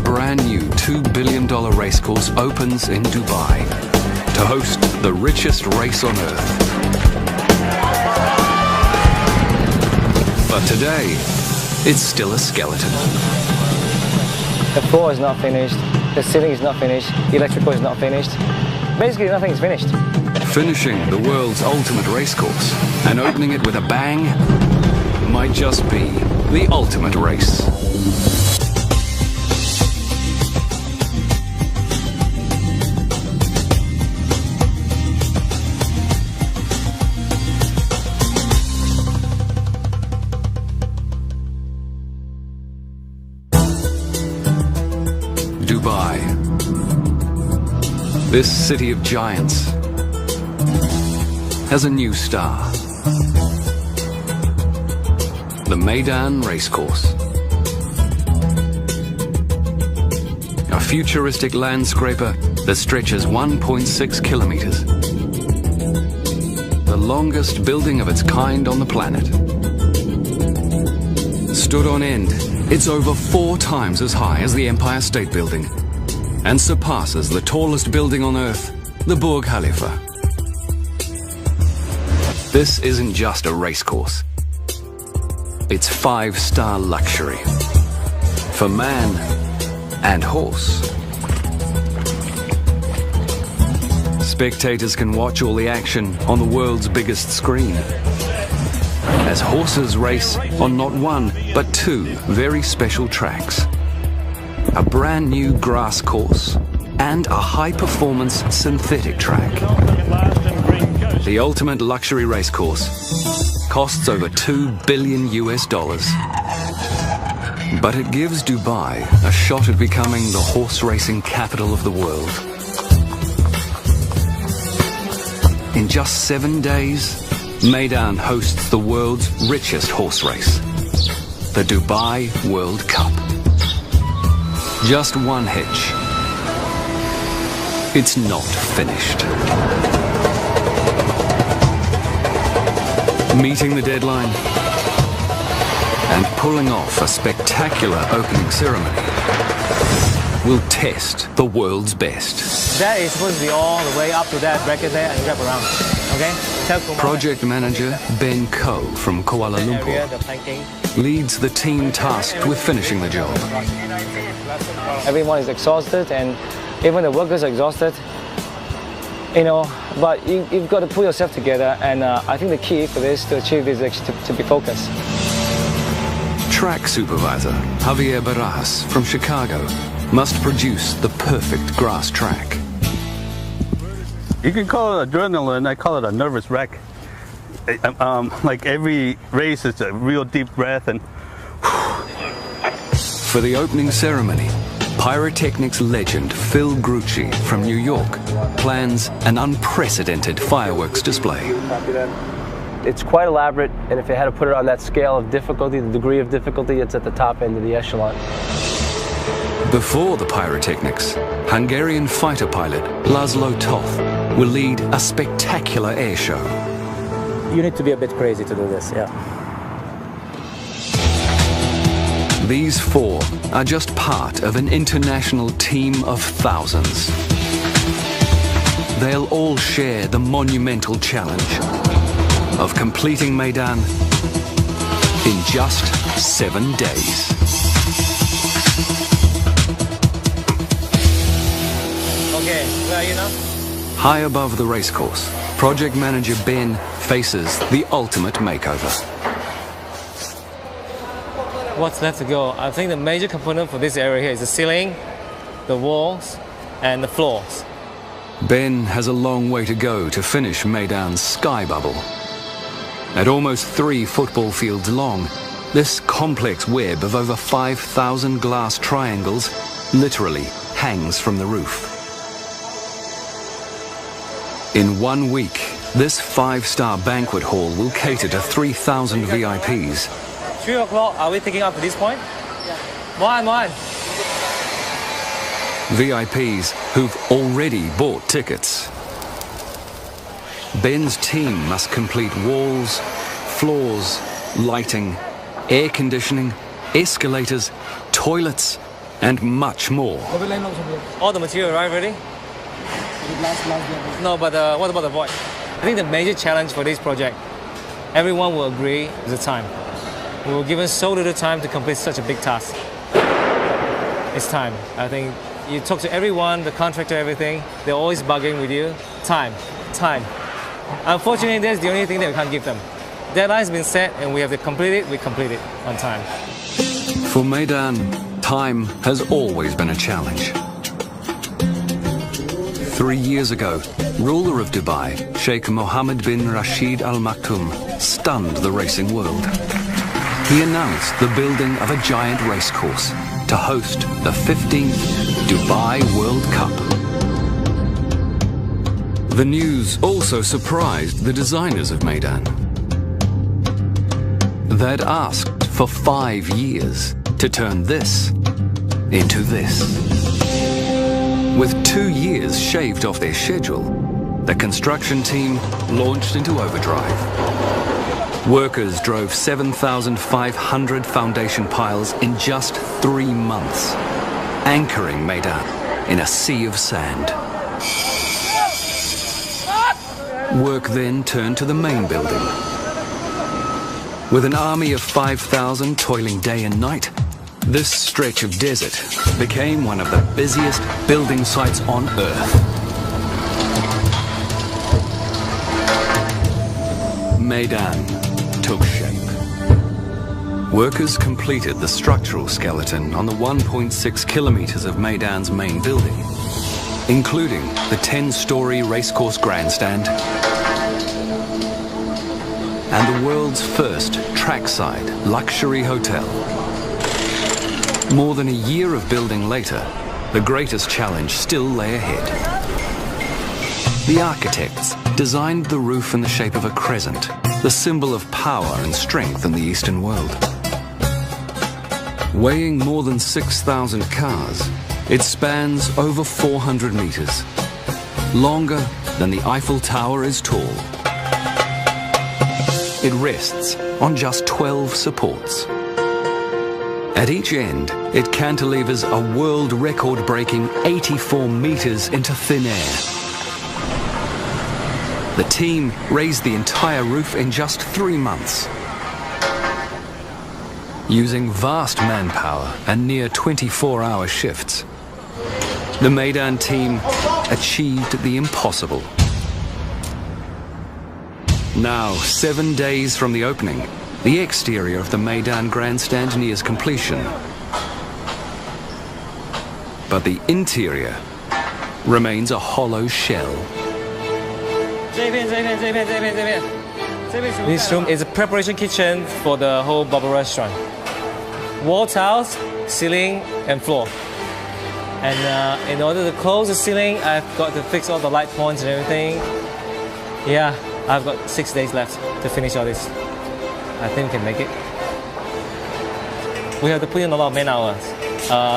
brand new $2 billion racecourse opens in Dubai to host the richest race on Earth. But today, it's still a skeleton. The floor is not finished, the ceiling is not finished, the electrical is not finished. Basically, nothing is finished. Finishing the world's ultimate racecourse and opening it with a bang might just be the ultimate race. Dubai, this city of giants, has a new star. The Meydan Racecourse. A futuristic landscraper that stretches 1.6 kilometers. The longest building of its kind on the planet. Stood on end, it's over 4 times as high as the Empire State Building and surpasses the tallest building on Earth, the Burj Khalifa. This isn't just a racecourse. It's 5-star luxury for man and horse. Spectators can watch all the action on the world's biggest screen as horses race on not one, but 2 very special tracks. A brand new grass course and a high-performance synthetic track. The ultimate luxury racecourse costs over $2 billion. But it gives Dubai a shot at becoming the horse racing capital of the world. In just 7 days, Meydan hosts the world's richest horse race, the Dubai World Cup. Just one hitch. It's not finished. Meeting the deadline and pulling off a spectacular opening ceremony will test the world's best. That is supposed to be all the way up to that bracket there and wrap around. Okay? Project manager Ben Koh from Kuala Lumpur leads the team tasked with finishing the job. Everyone is exhausted, and even the workers are exhausted. You know, but you've got to pull yourself together, and I think the key for this, to achieve this, is actually to be focused. Track supervisor Javier Barajas from Chicago must produce the perfect grass track. You can call it adrenaline, I call it a nervous wreck. Like every race is a real deep breath and... For the opening ceremony, pyrotechnics legend Phil Grucci from New York plans an unprecedented fireworks display. It's quite elaborate, and if you had to put it on that scale of difficulty, the degree of difficulty, it's at the top end of the echelon. Before the pyrotechnics, Hungarian fighter pilot Laszlo Toth will lead a spectacular air show. You need to be a bit crazy to do this, yeah. These 4 are just part of an international team of thousands. They'll all share the monumental challenge of completing Meydan in just 7 days. Okay, where are you now? High above the racecourse, project manager Ben faces the ultimate makeover. What's left to go? I think the major component for this area here is the ceiling, the walls, and the floors. Ben has a long way to go to finish Meydan's sky bubble. At almost 3 football fields long, this complex web of over 5,000 glass triangles literally hangs from the roof. In 1 week, this 5-star banquet hall will cater to 3,000 VIPs. 3 o'clock, are we taking up to this point? Yeah. One. VIPs who've already bought tickets. Ben's team must complete walls, floors, lighting, air conditioning, escalators, toilets, and much more. All the material arrived already? No, but what about the void? I think the major challenge for this project, everyone will agree, is the time. We were given so little time to complete such a big task. It's time. I think you talk to everyone, the contractor, everything, they're always bugging with you. Time. Unfortunately, that's the only thing that we can't give them. Deadline's been set and we have to complete it, we complete it on time. For Meydan, time has always been a challenge. 3 years ago, ruler of Dubai, Sheikh Mohammed bin Rashid Al Maktoum, stunned the racing world. He announced the building of a giant racecourse to host the 15th Dubai World Cup. The news also surprised the designers of Meydan. They'd asked for 5 years to turn this into this. With 2 years shaved off their schedule, the construction team launched into overdrive. Workers drove 7,500 foundation piles in just 3 months, anchoring Meydan in a sea of sand. Work then turned to the main building. With an army of 5,000 toiling day and night, this stretch of desert became one of the busiest building sites on Earth. Meydan took shape. Workers completed the structural skeleton on the 1.6 kilometers of Meydan's main building, including the 10-story racecourse grandstand and the world's first trackside luxury hotel. More than a year of building later, the greatest challenge still lay ahead. The architects designed the roof in the shape of a crescent, the symbol of power and strength in the Eastern world. Weighing more than 6,000 cars, it spans over 400 meters, longer than the Eiffel Tower is tall. It rests on just 12 supports. At each end, it cantilevers a world record-breaking 84 meters into thin air. The team raised the entire roof in just 3 months. Using vast manpower and near 24-hour shifts, the Meydan team achieved the impossible. Now, 7 days from the opening, the exterior of the Meydan grandstand nears completion. But the interior remains a hollow shell. This room is a preparation kitchen for the whole bubble restaurant. Wall tiles, ceiling and floor. And in order to close the ceiling, I've got to fix all the light points and everything. Yeah, I've got 6 days left to finish all this. I think we can make it. We have to put in a lot of man hours.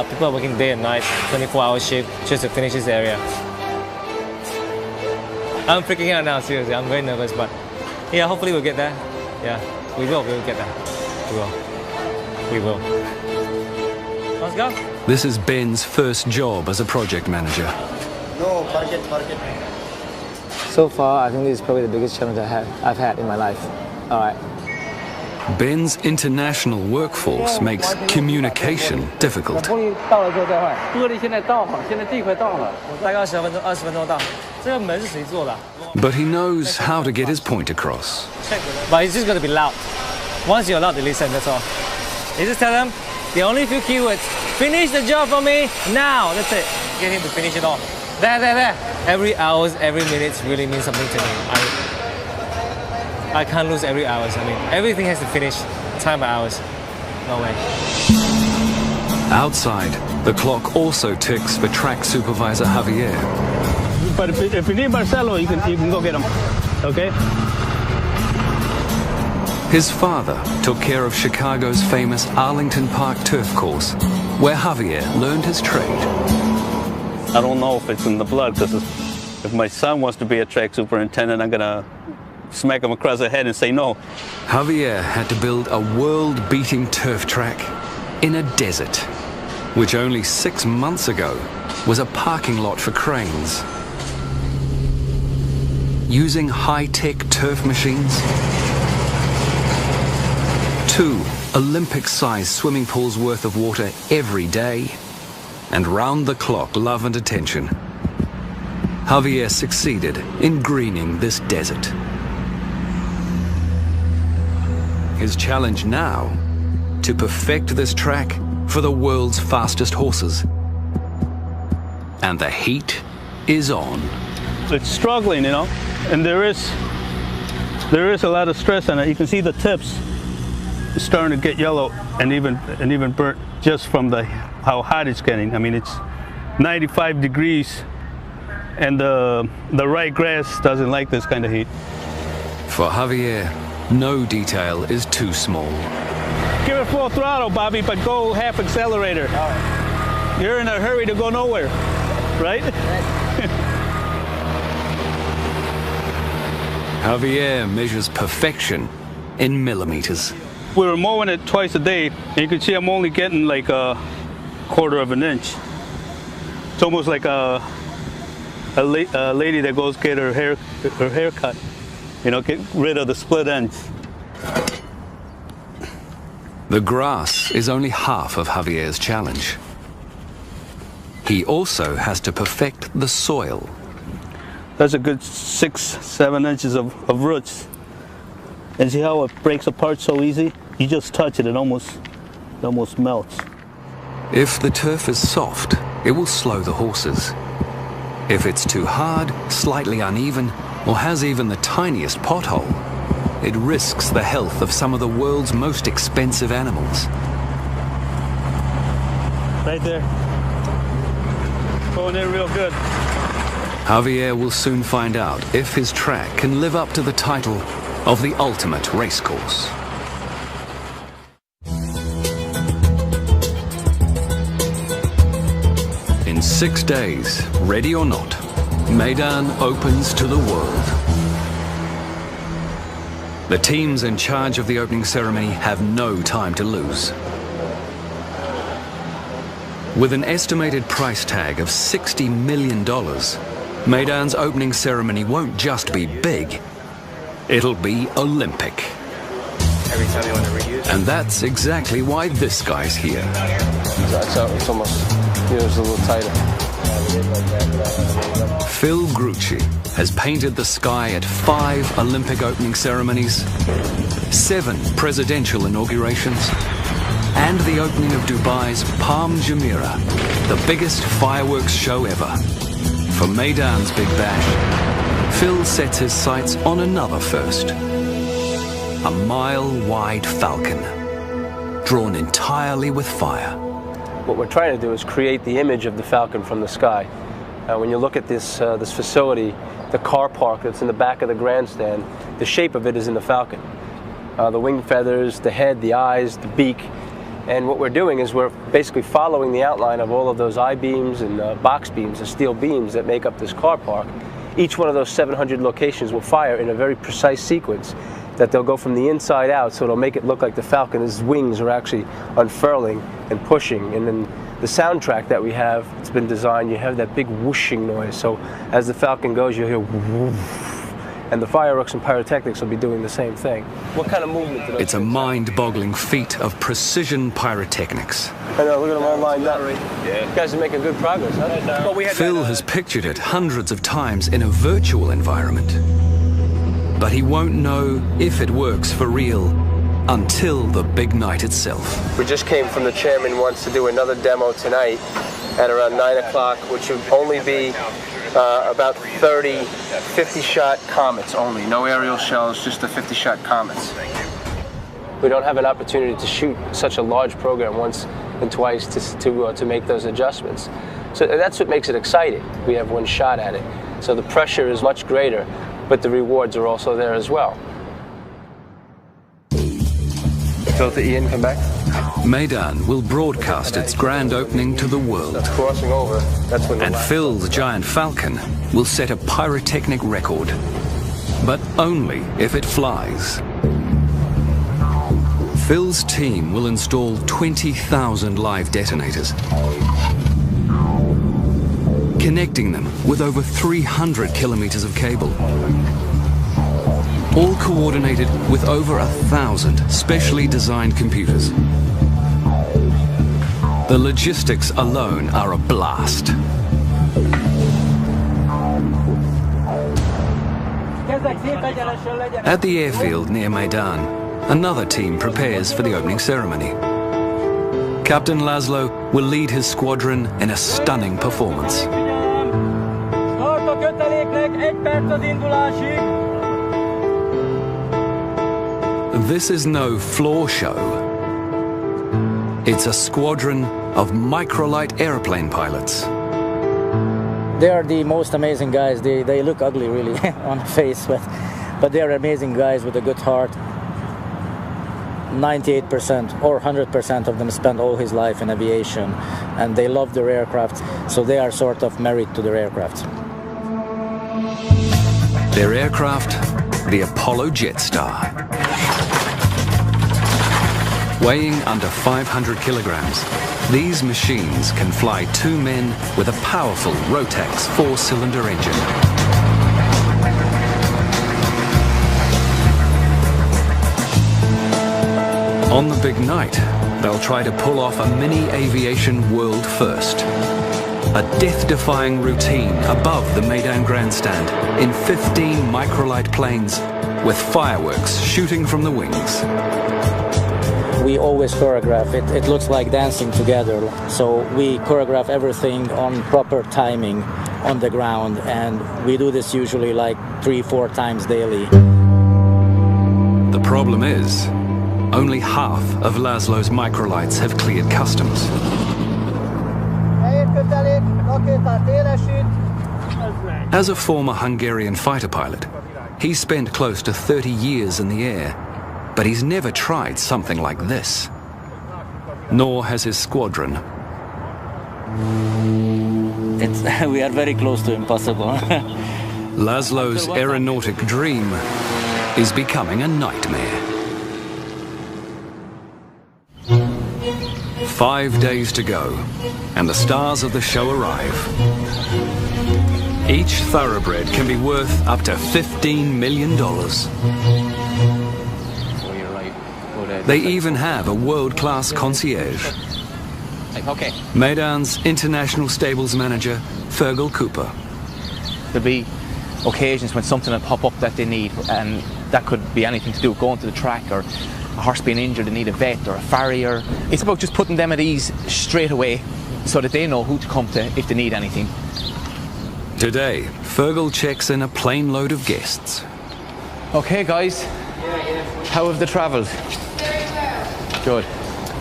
People are working day and night, 24-hour shift, just to finish this area. I'm freaking out now, seriously. I'm very nervous, but yeah, hopefully we'll get there. Yeah, we will get there. We will. Let's go. This is Ben's first job as a project manager. No, target. So far, I think this is probably the biggest challenge I've had in my life. All right. Ben's international workforce makes communication difficult. But he knows how to get his point across. But it's just going to be loud. Once you're allowed to listen, that's all. You just tell them the only few keywords. Finish the job for me now. That's it. Get him to finish it all. There. Every hours, every minute really means something to me. I can't lose every hours. I mean, everything has to finish time by hours. No way. Outside, the clock also ticks for track supervisor Javier. But if you need Marcelo, you can go get him. Okay? His father took care of Chicago's famous Arlington Park turf course, where Javier learned his trade. I don't know if it's in the blood, because if my son wants to be a track superintendent, I'm going to smack him across the head and say no. Javier had to build a world-beating turf track in a desert. which only 6 months ago was a parking lot for cranes. Using high-tech turf machines, 2 Olympic-sized swimming pools worth of water every day, and round-the-clock love and attention, Javier succeeded in greening this desert. His challenge now, to perfect this track for the world's fastest horses. And the heat is on. It's struggling, you know, and there is a lot of stress on it. You can see the tips starting to get yellow and even burnt just from how hot it's getting. I mean, it's 95 degrees, and the right grass doesn't like this kind of heat. For Javier, no detail is too small. Give it full throttle, Bobby, but go half accelerator. You're in a hurry to go nowhere, right? Javier measures perfection in millimeters. We were mowing it twice a day, and you can see I'm only getting like a quarter of an inch. It's almost like a lady that goes get her hair cut, you know, get rid of the split ends. The grass is only half of Javier's challenge. He also has to perfect the soil. That's a good 6-7 inches of roots. And see how it breaks apart so easy? You just touch it, it almost melts. If the turf is soft, it will slow the horses. If it's too hard, slightly uneven, or has even the tiniest pothole, it risks the health of some of the world's most expensive animals. Right there. Going in real good. Javier will soon find out if his track can live up to the title of the ultimate racecourse. In 6 days, ready or not, Meydan opens to the world. The teams in charge of the opening ceremony have no time to lose. With an estimated price tag of $60 million, Meydan's opening ceremony won't just be big, it'll be Olympic. Every time you want to reuse it. And that's exactly why this guy's here. It's almost, it's a little tighter. Phil Grucci has painted the sky at 5 Olympic opening ceremonies, 7 presidential inaugurations, and the opening of Dubai's Palm Jumeirah, the biggest fireworks show ever. For Meydan's Big Bash, Phil sets his sights on another first. A mile-wide falcon, drawn entirely with fire. What we're trying to do is create the image of the falcon from the sky. When you look at this facility, the car park that's in the back of the grandstand, the shape of it is in the falcon. The wing feathers, the head, the eyes, the beak. And what we're doing is we're basically following the outline of all of those I-beams and box beams, the steel beams that make up this car park. Each one of those 700 locations will fire in a very precise sequence that they'll go from the inside out, so it'll make it look like the falcon's wings are actually unfurling and pushing. And then the soundtrack that we have, it's been designed, you have that big whooshing noise. So as the falcon goes, you'll hear whoosh, and the fireworks and pyrotechnics will be doing the same thing. What kind of movement do those It's a mind-boggling feat of precision pyrotechnics. I know, look at them all lined up. Yeah. You guys are making good progress, huh? Well, Phil has pictured it hundreds of times in a virtual environment. But he won't know if it works for real until the big night itself. We just came from the chairman wants to do another demo tonight at around 9 o'clock, which would only be about 30 50-shot comets only. No aerial shells, just the 50-shot comets. We don't have an opportunity to shoot such a large program once and twice to make those adjustments. So that's what makes it exciting. We have one shot at it. So the pressure is much greater, but the rewards are also there as well. Filter Ian, come back. Meydan will broadcast its grand opening to the world. That's crossing over. That's when And Phil's giant falcon will set a pyrotechnic record. But only if it flies. Phil's team will install 20,000 live detonators, connecting them with over 300 kilometers of cable, all coordinated with over 1,000 specially designed computers. The logistics alone are a blast. At the airfield near Maidan, another team prepares for the opening ceremony. Captain Laszlo will lead his squadron in a stunning performance. This is no floor show. It's a squadron of microlight airplane pilots. They are the most amazing guys. They look ugly really on the face, but they are amazing guys with a good heart. 98% or 100% of them spend all his life in aviation, and they love their aircraft, so they are sort of married to their aircraft. Their aircraft, the Apollo Jetstar. Weighing under 500 kilograms, these machines can fly two men with a powerful Rotax four-cylinder engine. On the big night, they'll try to pull off a mini aviation world first. A death-defying routine above the Maidan grandstand in 15 microlight planes with fireworks shooting from the wings. We always choreograph it. It looks like dancing together. So we choreograph everything on proper timing on the ground, and we do this usually like 3-4 times daily. The problem is, only half of Laszlo's microlights have cleared customs. As a former Hungarian fighter pilot, he's spent close to 30 years in the air, but he's never tried something like this. Nor has his squadron. We are very close to impossible. Laszlo's aeronautic dream is becoming a nightmare. 5 days to go, and the stars of the show arrive. Each thoroughbred can be worth up to $15 million. They even have a world-class concierge. Okay. Maidan's international stables manager, Fergal Cooper. There'll be occasions when something will pop up that they need, and that could be anything to do with going to the track, or a horse being injured and need a vet, or a farrier. It's about just putting them at ease straight away so that they know who to come to if they need anything. Today, Fergal checks in a plane load of guests. Okay, guys. How have they travelled? Very well. Good.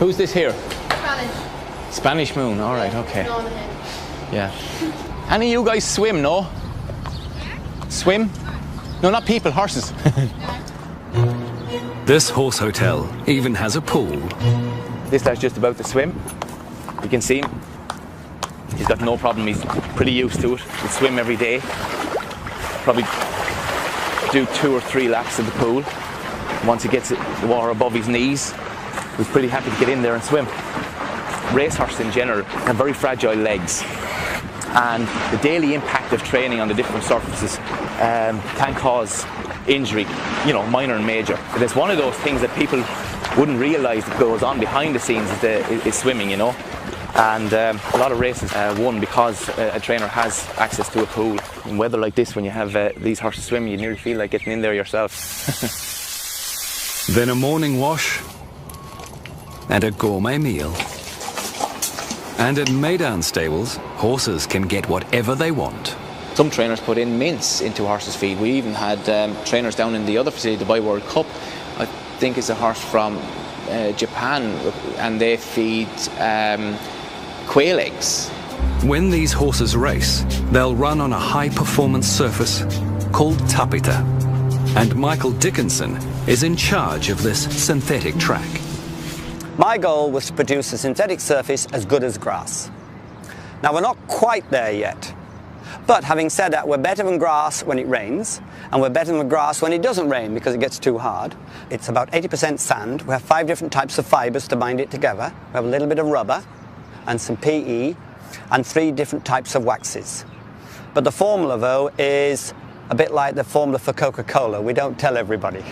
Who's this here? Spanish. Spanish Moon, all right, okay. No, on the head. Yeah. Any of you guys swim, no? Swim? No, not people, horses. This horse hotel even has a pool. This guy's just about to swim. You can see him. He's got no problem, he's pretty used to it. He'll swim every day. Probably do 2 or 3 laps of the pool. Once he gets the water above his knees, he's pretty happy to get in there and swim. Racehorses in general have very fragile legs, and the daily impact of training on the different surfaces can cause injury, you know, minor and major. But it's one of those things that people wouldn't realise that goes on behind the scenes is swimming, you know. And a lot of races won because a trainer has access to a pool. In weather like this, when you have these horses swimming, you nearly feel like getting in there yourself. Then a morning wash and a gourmet meal. And at Maidan stables, horses can get whatever they want. Some trainers put in mince into horses' feed. We even had trainers down in the other facility, the Dubai World Cup. I think it's a horse from Japan, and they feed quail eggs. When these horses race, they'll run on a high-performance surface called tapita. And Michael Dickinson is in charge of this synthetic track. My goal was to produce a synthetic surface as good as grass. Now, we're not quite there yet. But having said that, we're better than grass when it rains, and we're betting the grass when it doesn't rain because it gets too hard. It's about 80% sand. We have 5 different types of fibers to bind it together. We have a little bit of rubber and some PE and 3 different types of waxes. But the formula, though, is a bit like the formula for Coca-Cola. We don't tell everybody.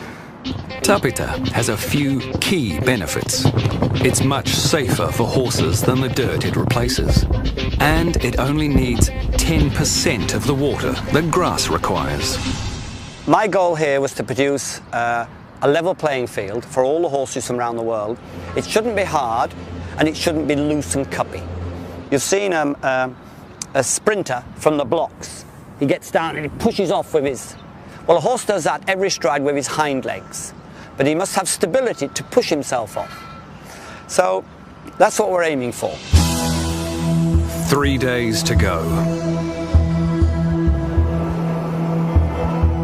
Tapeta has a few key benefits. It's much safer for horses than the dirt it replaces. And it only needs 10% of the water that grass requires. My goal here was to produce a level playing field for all the horses from around the world. It shouldn't be hard and it shouldn't be loose and cuppy. You've seen a sprinter from the blocks. He gets down and he pushes off with his... Well, a horse does that every stride with his hind legs, but he must have stability to push himself off. So that's what we're aiming for. 3 days to go.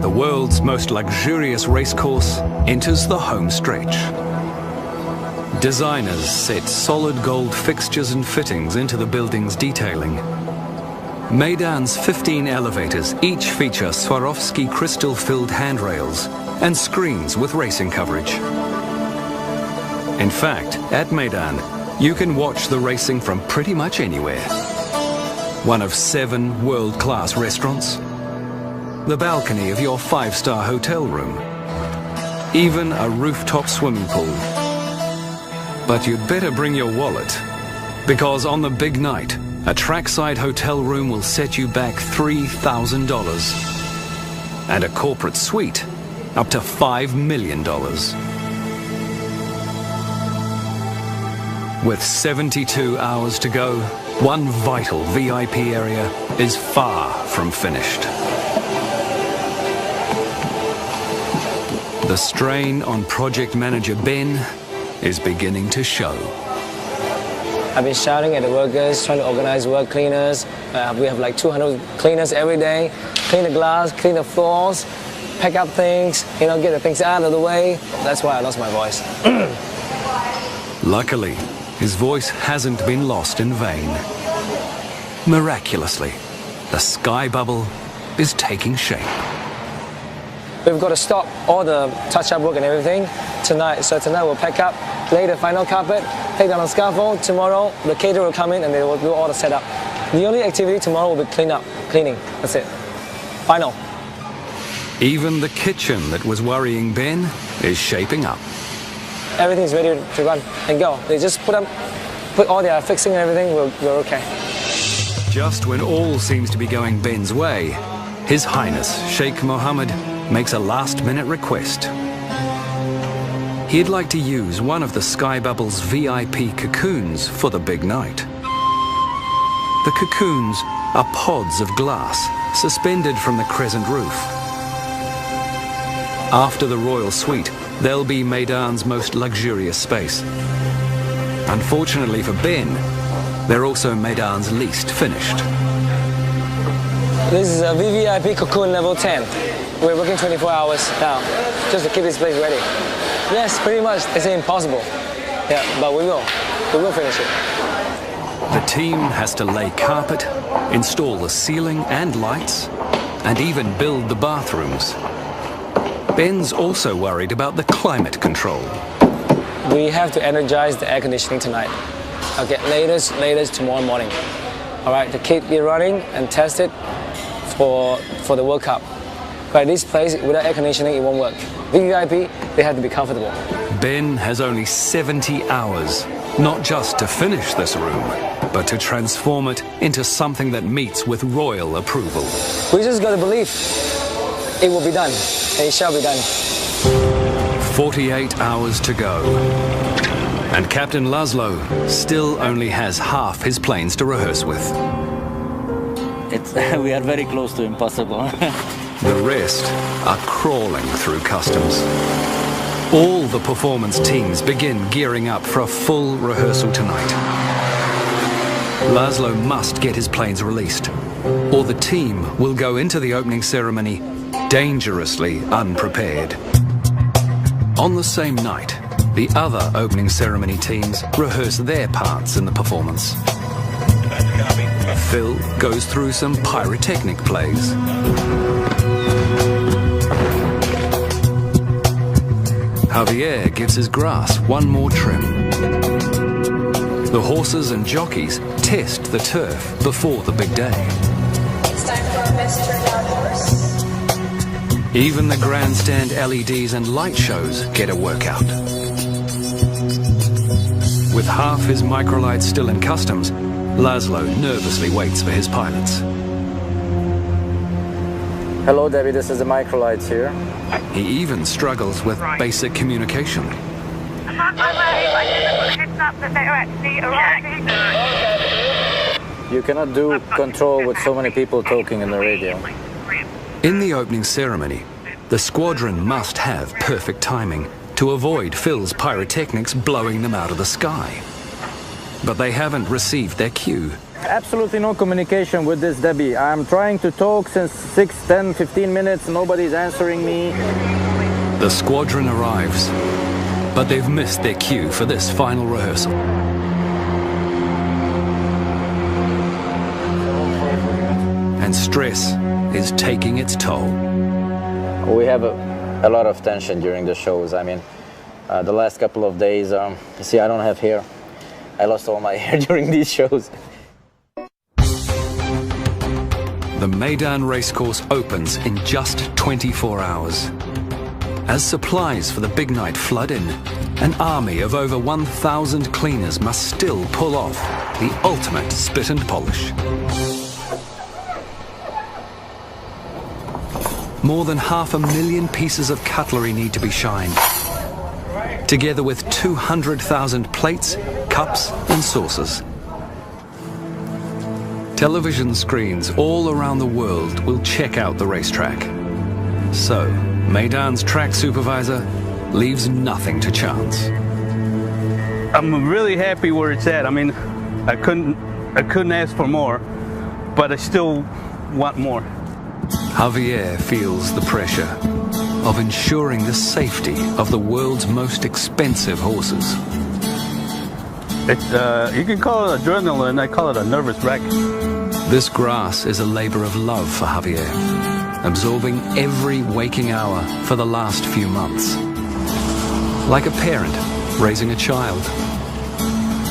The world's most luxurious racecourse enters the home stretch. Designers set solid gold fixtures and fittings into the building's detailing. Meydan's 15 elevators each feature Swarovski crystal-filled handrails and screens with racing coverage. In fact, at Meydan, you can watch the racing from pretty much anywhere. One of 7 world-class restaurants, the balcony of your 5-star hotel room, even a rooftop swimming pool. But you'd better bring your wallet, because on the big night, a trackside hotel room will set you back $3,000, and a corporate suite up to $5 million. With 72 hours to go, one vital VIP area is far from finished. The strain on project manager Ben is beginning to show. I've been shouting at the workers, trying to organize work cleaners. We have like 200 cleaners every day. Clean the glass, clean the floors, pack up things, get the things out of the way. That's why I lost my voice. Luckily, his voice hasn't been lost in vain. Miraculously, the sky bubble is taking shape. We've got to stop all the touch-up work and everything tonight. So tonight we'll pack up, lay the final carpet, take down the scaffold. Tomorrow the caterer will come in and they will do all the setup. The only activity tomorrow will be cleaning. That's it. Final. Even the kitchen that was worrying Ben is shaping up. Everything's ready to run and go. They just put all their fixing and everything, we're okay. Just when all seems to be going Ben's way, His Highness Sheikh Mohammed makes a last-minute request. He'd like to use one of the Sky Bubble's VIP cocoons for the big night. The cocoons are pods of glass suspended from the crescent roof. After the royal suite, they'll be Meydan's most luxurious space. Unfortunately for Ben, they're also Meydan's least finished. This is a VVIP cocoon level 10. We're working 24 hours now, just to keep this place ready. Yes, pretty much. It's impossible. Yeah, but we will finish it. The team has to lay carpet, install the ceiling and lights, and even build the bathrooms. Ben's also worried about the climate control. We have to energize the air conditioning tonight. Okay, latest tomorrow morning. All right, to keep it running and test it for the World Cup. But this place, without air conditioning, it won't work. VVIP, they have to be comfortable. Ben has only 70 hours, not just to finish this room, but to transform it into something that meets with royal approval. We just got to believe it will be done, and it shall be done. 48 hours to go. And Captain Laszlo still only has half his planes to rehearse with. We are very close to impossible. The rest are crawling through customs. All the performance teams begin gearing up for a full rehearsal tonight. Laszlo must get his planes released, or the team will go into the opening ceremony dangerously unprepared. On the same night, the other opening ceremony teams rehearse their parts in the performance. Phil goes through some pyrotechnic plays. Javier gives his grass one more trim. The horses and jockeys test the turf before the big day. It's time for our best turned out horse. Even the grandstand LEDs and light shows get a workout. With half his microlights still in customs, Laszlo nervously waits for his pilots. Hello, Debbie, this is the microlights here. He even struggles with basic communication. You cannot do control with so many people talking in the radio. In the opening ceremony, the squadron must have perfect timing to avoid Phil's pyrotechnics blowing them out of the sky. But they haven't received their cue. Absolutely no communication with this Debbie. I'm trying to talk since 6, 10, 15 minutes. Nobody's answering me. The squadron arrives, but they've missed their cue for this final rehearsal. And stress is taking its toll. We have a lot of tension during the shows. I mean, the last couple of days, you see, I don't have hair. I lost all my hair during these shows. The Meydan Racecourse opens in just 24 hours. As supplies for the big night flood in, an army of over 1,000 cleaners must still pull off the ultimate spit and polish. More than 500,000 pieces of cutlery need to be shined, together with 200,000 plates, cups and saucers. Television screens all around the world will check out the racetrack. So, Meydan's track supervisor leaves nothing to chance. I'm really happy where it's at. I mean, I couldn't ask for more, but I still want more. Javier feels the pressure of ensuring the safety of the world's most expensive horses. You can call it adrenaline, I call it a nervous wreck. This grass is a labor of love for Javier, absorbing every waking hour for the last few months. Like a parent raising a child.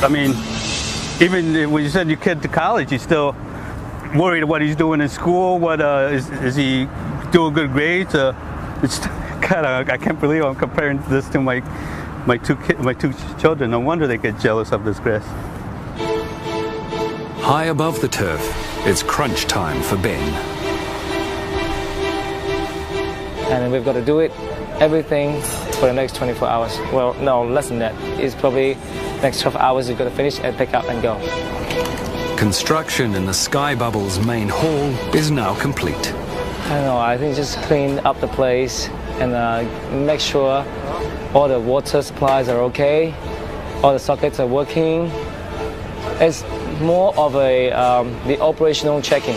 I mean, even when you send your kid to college, you're still worried what he's doing in school. What is he doing good grades? It's kind of, I can't believe I'm comparing this to my two children. No wonder they get jealous of this grass. High above the turf, it's crunch time for Ben. And we've got to do it, everything for the next 24 hours. Well, no, less than that. It's probably next 12 hours we've got to finish and pick up and go. Construction in the Sky Bubble's main hall is now complete. I don't know, I think just clean up the place and make sure all the water supplies are okay, all the sockets are working. It's more of the operational checking.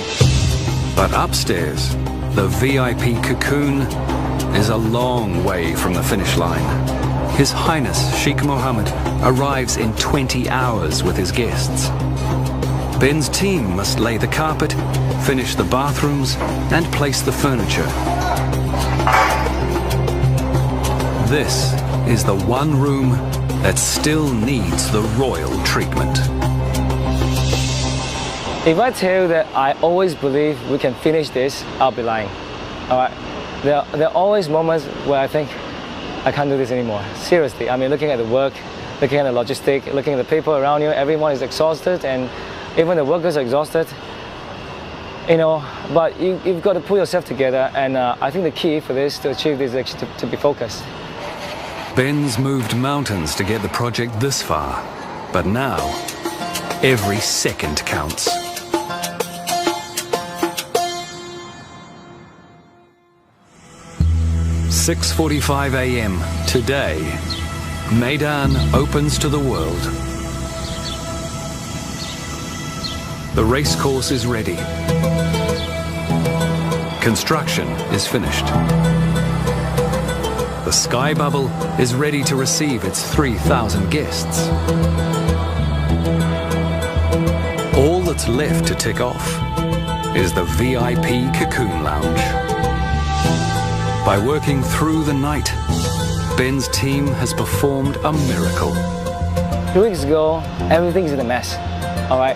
But upstairs, the VIP cocoon is a long way from the finish line. His Highness Sheikh Mohammed arrives in 20 hours with his guests. Ben's team must lay the carpet, finish the bathrooms, and place the furniture. This is the one room that still needs the royal treatment. If I tell you that I always believe we can finish this, I'll be lying. All right? There are always moments where I think I can't do this anymore. Seriously, I mean, looking at the work, looking at the logistics, looking at the people around you, everyone is exhausted, and even the workers are exhausted. You know, but you've got to pull yourself together, and I think the key for this, to achieve this, is actually to be focused. Ben's moved mountains to get the project this far, but now every second counts. "6:45 a.m. today, Meydan opens to the world. The racecourse is ready. Construction is finished. The Sky Bubble is ready to receive its 3,000 guests. All that's left to tick off is the VIP Cocoon Lounge. By working through the night, Ben's team has performed a miracle. 2 weeks ago, everything's in a mess, all right?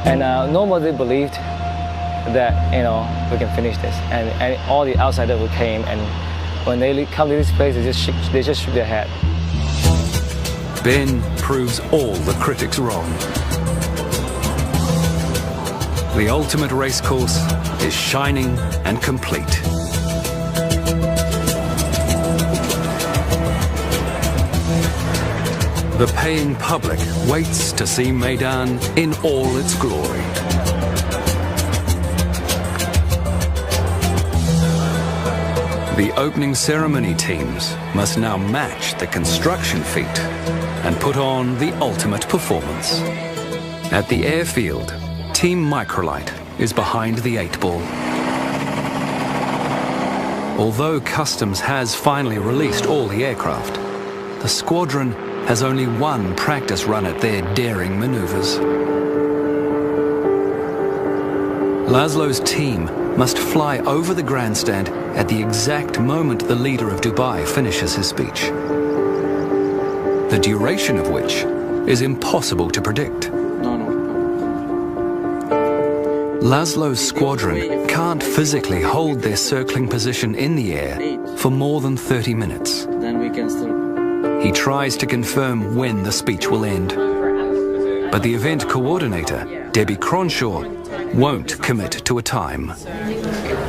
And nobody believed that, we can finish this. And all the outsiders who came, and when they come to this place, they just shook their head. Ben proves all the critics wrong. The ultimate racecourse is shining and complete. The paying public waits to see Meydan in all its glory. The opening ceremony teams must now match the construction feat and put on the ultimate performance. At the airfield, Team Microlite is behind the 8-ball. Although Customs has finally released all the aircraft, the squadron has only one practice run at their daring maneuvers. Laszlo's team must fly over the grandstand at the exact moment the leader of Dubai finishes his speech, the duration of which is impossible to predict. Laszlo's squadron can't physically hold their circling position in the air for more than 30 minutes. Then we can still... He tries to confirm when the speech will end, but the event coordinator, Debbie Cronshaw, won't commit to a time.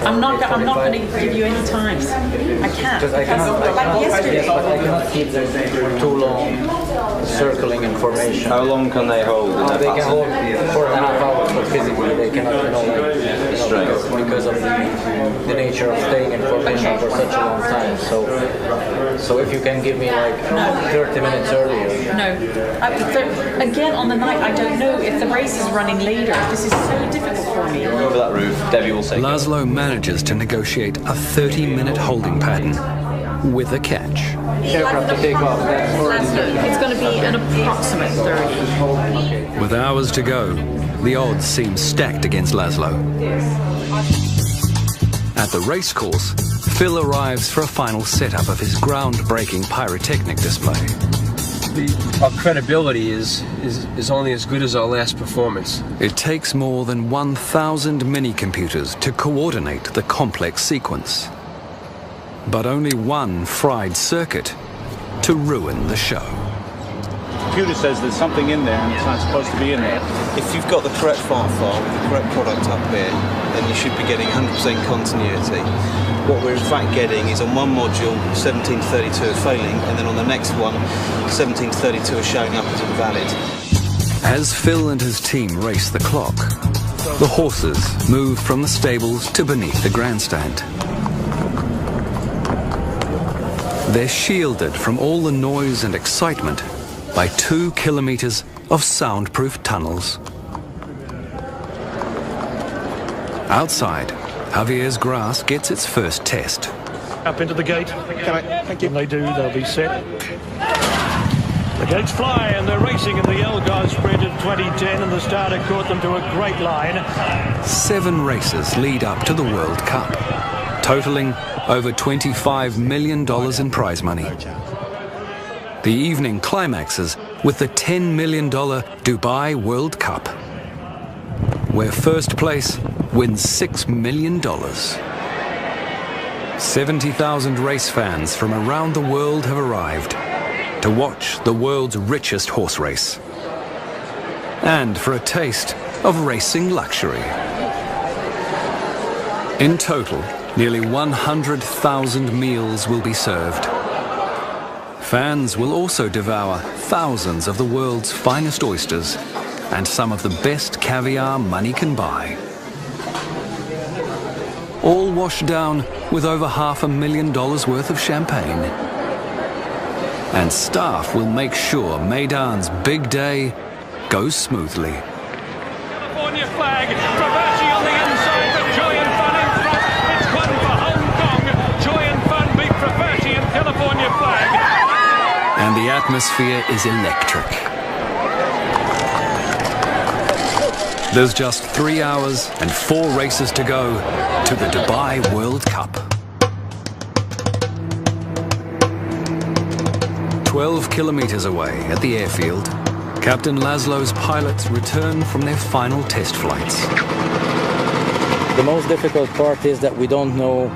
I'm not going to give you any times. I can't. Because I cannot keep them too long circling information. How long can they hold? They can hold 4.5 hours, but physically they cannot, because of the nature of staying information for such a long time. So if you can give me like 30 minutes earlier. No. Again, on the night, I don't know if the race is running later. This is so difficult for me. Over that roof, Debbie will say. Laszlo manages to negotiate a 30-minute holding pattern with a catch. Aircraft to take off. It's going to be an approximate 30. With hours to go, the odds seem stacked against Laszlo. At the racecourse, Phil arrives for a final setup of his groundbreaking pyrotechnic display. Our credibility is only as good as our last performance. It takes more than 1,000 mini-computers to coordinate the complex sequence, but only one fried circuit to ruin the show. The computer says there's something in there and it's not supposed to be in there. If you've got the correct file with the correct product up here, then you should be getting 100% continuity. What we're in fact getting is on one module 1732 is failing, and then on the next one 1732 is showing up as invalid. As Phil and his team race the clock, the horses move from the stables to beneath the grandstand. They're shielded from all the noise and excitement by 2 kilometers of soundproof tunnels. Outside, Javier's grass gets its first test. Up into the gate. Thank you. When they do, they'll be set. The gates fly and they're racing in the Elgar sprint of 2010, and the starter caught them to a great line. 7 races lead up to the World Cup, totaling over $25 million in prize money. The evening climaxes with the $10 million Dubai World Cup, where first place wins $6 million. 70,000 race fans from around the world have arrived to watch the world's richest horse race, and for a taste of racing luxury. In total, nearly 100,000 meals will be served. Fans will also devour thousands of the world's finest oysters and some of the best caviar money can buy. All washed down with over $500,000 worth of champagne. And staff will make sure Meydan's big day goes smoothly. California flag, Traversi on the inside, but Joy and Fun in front. It's one for Hong Kong. Joy and Fun beat Traversi and California flag. And the atmosphere is electric. There's just 3 hours and 4 races to go to the Dubai World Cup. 12 kilometers away at the airfield, Captain Laszlo's pilots return from their final test flights. The most difficult part is that we don't know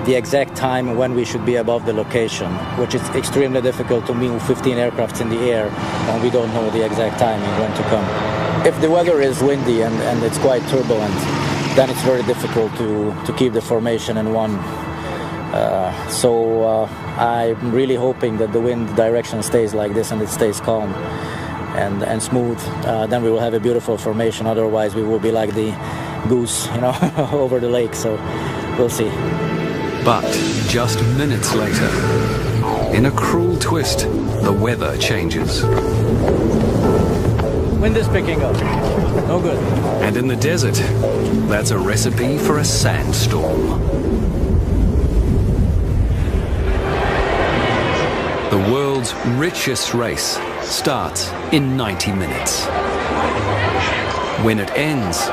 the exact time when we should be above the location, which is extremely difficult to move 15 aircrafts in the air when we don't know the exact timing when to come. If the weather is windy and it's quite turbulent, then it's very difficult to keep the formation in one. So I'm really hoping that the wind direction stays like this and it stays calm and smooth. Then we will have a beautiful formation. Otherwise, we will be like the goose, you know, over the lake. So we'll see. But just minutes later, in a cruel twist, the weather changes. Wind is picking up. No good. And in the desert, that's a recipe for a sandstorm. The world's richest race starts in 90 minutes. When it ends,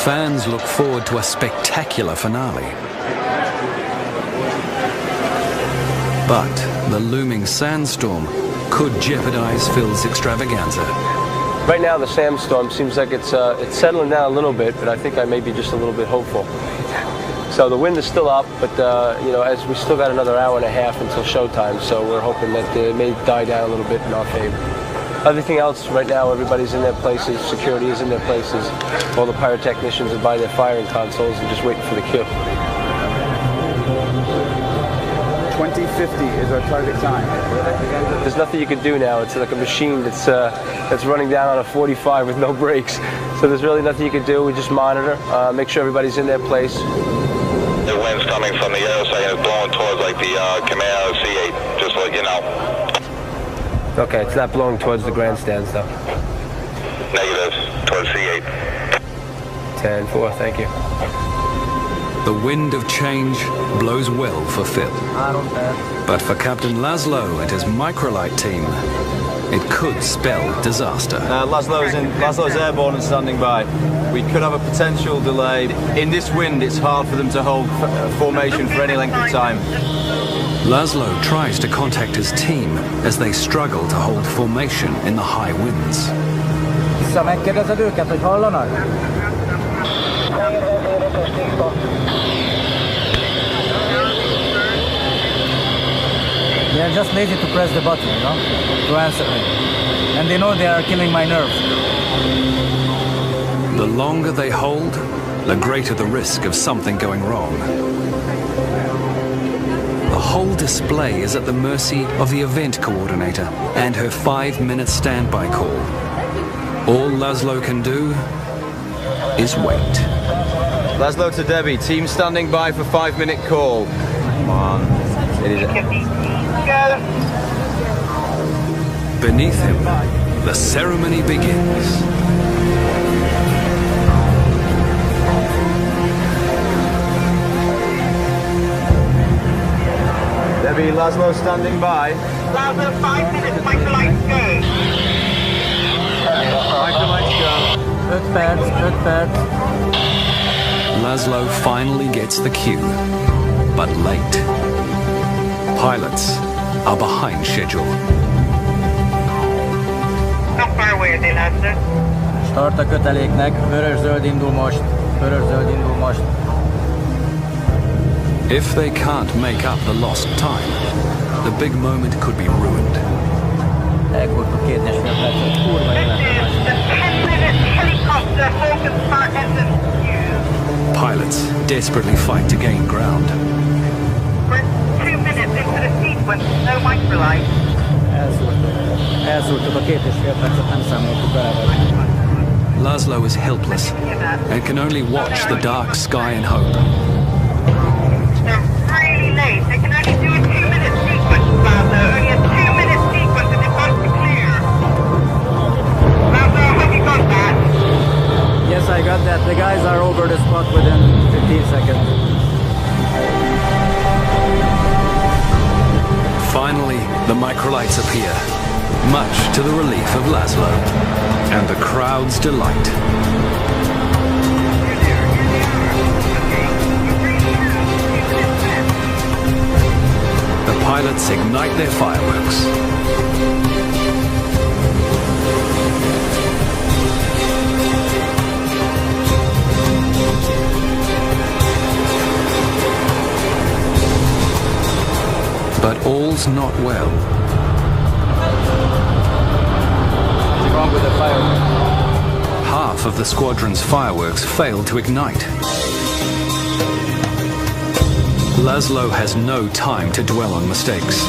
fans look forward to a spectacular finale. But the looming sandstorm could jeopardize Phil's extravaganza. Right now the sandstorm seems like it's settling down a little bit, but I think I may be just a little bit hopeful. So the wind is still up, but you know, as we still got another hour and a half until showtime, so we're hoping that it may die down a little bit in our favor. Everything else right now, everybody's in their places, security is in their places, all the pyrotechnicians are by their firing consoles and just waiting for the cue. 2050 is our target time. There's nothing you can do now. It's like a machine that's running down on a 45 with no brakes. So there's really nothing you can do. We just monitor, make sure everybody's in their place. The wind's coming from the air side, it's blowing towards like the Camaro C8, just so you know. Okay, it's not blowing towards the grandstands though. Negative, towards C8. 10-4, thank you. The wind of change blows well for Phil. But for Captain Laszlo and his microlight team, it could spell disaster. Laszlo's airborne and standing by. We could have a potential delay. In this wind, it's hard for them to hold formation for any length of time. Laszlo tries to contact his team as they struggle to hold formation in the high winds. They are just lazy to press the button, you know, to answer me. And they know they are killing my nerves. The longer they hold, the greater the risk of something going wrong. The whole display is at the mercy of the event coordinator and her 5-minute standby call. All Laszlo can do is wait. Laszlo to Debbie, team standing by for 5-minute call. Come on. Beneath him, the ceremony begins. Debbie, Laszlo standing by. Laszlo, 5 minutes, microlights go. Microlights go. Good pads. Laszlo finally gets the cue, but late. Pilots are behind schedule. How far away are they, Laszlo? Start a köteléknek, vörös-zöld indul most. If they can't make up the lost time, the big moment could be ruined. This is the 10-minute helicopter Falcon Spark engine use. Pilots desperately fight to gain ground. We're 2 minutes into the sequence, no microlight. Elszúrtuk a 2,5 percet, nem számoltuk bele vagy. Laszlo is helpless and can only watch the dark sky and hope. They're really late. They can only do a 2-minute sequence, Laszlo. Only a 2-minute sequence and they've got to clear. Laszlo, I hope you got that. Yes, I got that. The guys are over the spot within 15 seconds. Finally, the microlights appear, much to the relief of Laszlo and the crowd's delight. The pilot pilots ignite their fireworks. But all's not well. What's wrong with the fireworks? Half of the squadron's fireworks failed to ignite. Laszlo has no time to dwell on mistakes.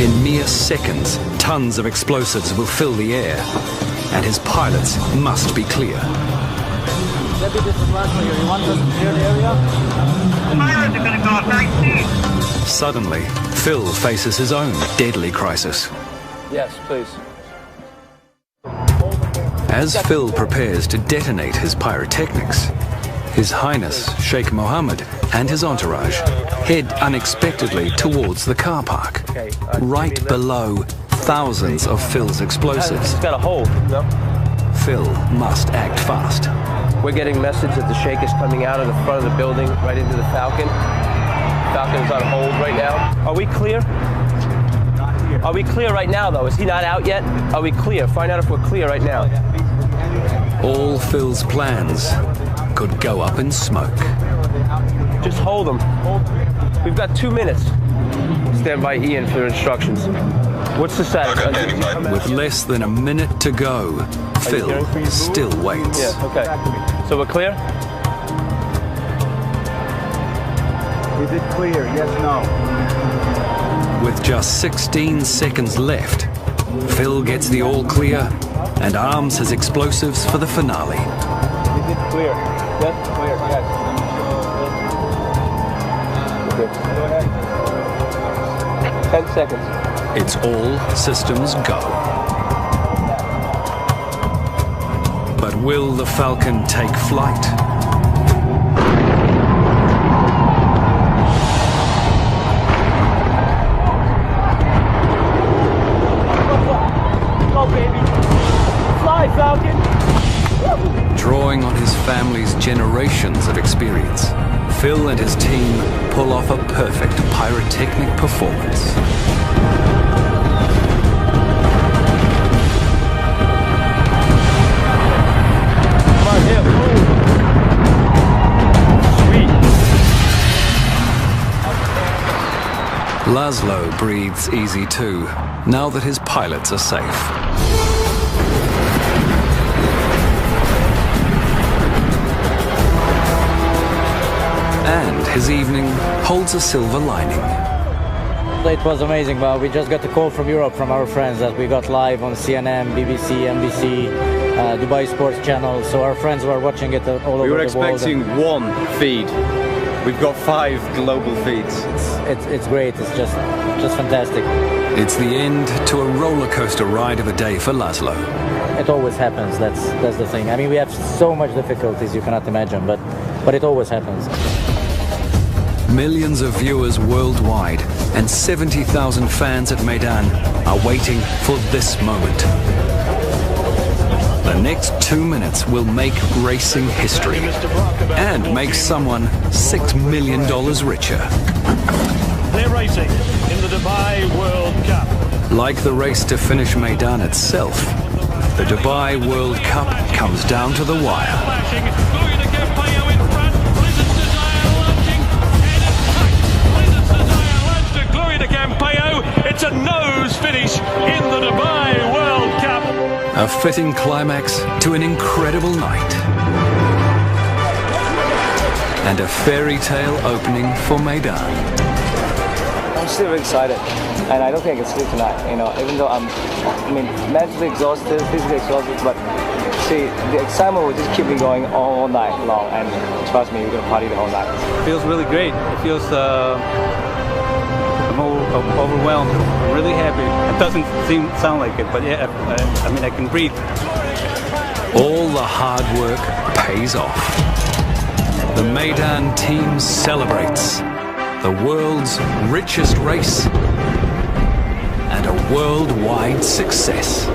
In mere seconds, tons of explosives will fill the air, and his pilots must be clear. Deputy, this is Laszlo here. You want us to clear the area? Pilots are going to go up very soon. Suddenly, Phil faces his own deadly crisis. Yes, please. As Phil prepares to detonate his pyrotechnics, His Highness Sheikh Mohammed and his entourage head unexpectedly towards the car park, right below thousands of Phil's explosives. It's got a hole, no? Phil must act fast. We're getting message that the Sheikh is coming out of the front of the building right into the Falcon. Falcon is on hold right now. Are we clear? Not here. Are we clear right now, though? Is he not out yet? Are we clear? Find out if we're clear right now. All Phil's plans could go up in smoke. Just hold them. We've got 2 minutes. Stand by Ian for instructions. What's the status? With less than a minute to go, Phil still waits. Yeah, okay. So we're clear? Is it clear? Yes, no. With just 16 seconds left, Phil gets the all clear and arms his explosives for the finale. Is it clear? Yes, clear, yes. Okay. Go ahead. 10 seconds. It's all systems go. But will the Falcon take flight? Go, baby. Fly, Falcon. Drawing on his family's generations of experience, Phil and his team pull off a perfect pyrotechnic performance. Come on, here, move. Sweet. Laszlo breathes easy too, now that his pilots are safe. And his evening holds a silver lining. It was amazing, but we just got a call from Europe from our friends that we got live on CNN, BBC, NBC, Dubai Sports Channel. So our friends were watching it all over the world. We were expecting one feed. We've got 5 global feeds. It's great. It's just fantastic. It's the end to a roller coaster ride of a day for Laszlo. It always happens. That's the thing. I mean, we have so much difficulties you cannot imagine, but it always happens. Millions of viewers worldwide and 70,000 fans at Meydan are waiting for this moment. The next 2 minutes will make racing history and make someone $6 million richer. They're racing in the Dubai World Cup. Like the race to finish Meydan itself, the Dubai World Cup comes down to the wire. It's a nose finish in the Dubai World Cup. A fitting climax to an incredible night. And a fairy tale opening for Meydan. I'm still very excited, and I don't think I can sleep tonight. You know, even though I'm mentally exhausted, physically exhausted, but see, the excitement will just keep me going all night long. And trust me, we're gonna party the whole night. It feels really great. It feels I'm overwhelmed. I'm really happy. It doesn't sound like it, but yeah, I mean, I can breathe. All the hard work pays off. The Meydan team celebrates the world's richest race and a worldwide success.